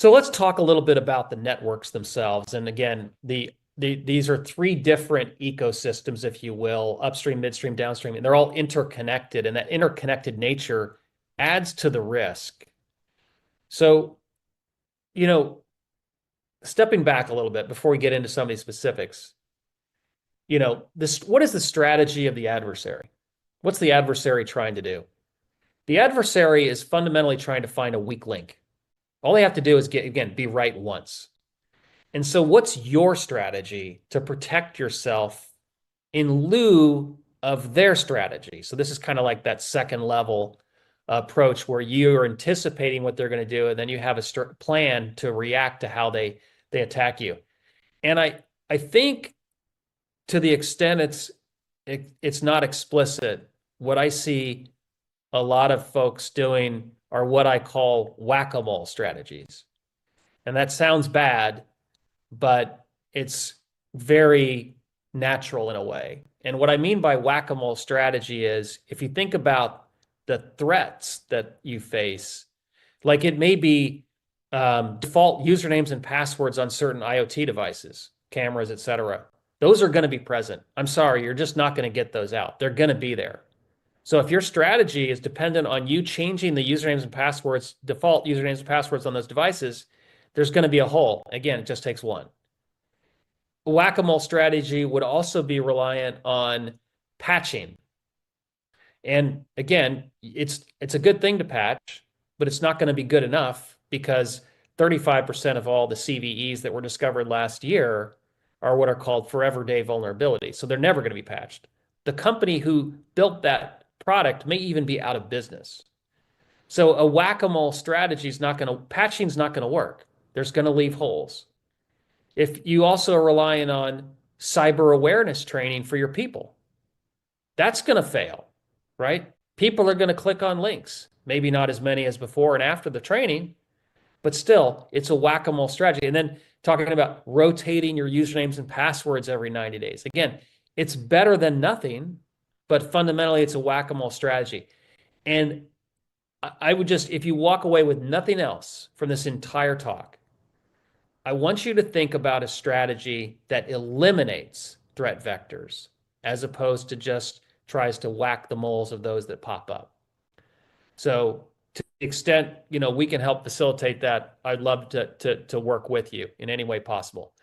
So let's talk a little bit about the networks themselves. And again, these are three different ecosystems, if you will, upstream, midstream, downstream, and they're all interconnected. And that interconnected nature adds to the risk. So, you know, stepping back a little bit before we get into some of these specifics, what is the strategy of the adversary? What's the adversary trying to do? The adversary is fundamentally trying to find a weak link. All they have to do is be right once. And so what's your strategy to protect yourself in lieu of their strategy? So this is kind of like that second level approach where you're anticipating what they're going to do, and then you have a plan to react to how they attack you. And I think to the extent it's not explicit, what I see a lot of folks doing are what I call whack-a-mole strategies. And that sounds bad, but it's very natural in a way. And what I mean by whack-a-mole strategy is if you think about the threats that you face, like it may be default usernames and passwords on certain IoT devices, cameras, et cetera. Those are going to be present. I'm sorry, you're just not going to get those out. They're going to be there. So if your strategy is dependent on you changing the usernames and passwords, default usernames and passwords on those devices, there's going to be a hole. Again, it just takes one. A whack-a-mole strategy would also be reliant on patching. And again, it's a good thing to patch, but it's not going to be good enough because 35% of all the CVEs that were discovered last year are what are called forever day vulnerabilities. So they're never going to be patched. The company who built that product may even be out of business. So a whack-a-mole strategy is not going to, patching is not going to work. There's going to leave holes. If you also are relying on cyber awareness training for your people, that's going to fail, right? People are going to click on links, maybe not as many as before and after the training, but still, it's a whack-a-mole strategy. And then talking about rotating your usernames and passwords every 90 days. Again, it's better than nothing, but fundamentally, it's a whack-a-mole strategy. And I would just, if you walk away with nothing else from this entire talk, I want you to think about a strategy that eliminates threat vectors as opposed to just tries to whack the moles of those that pop up. So to the extent, we can help facilitate that, I'd love to work with you in any way possible.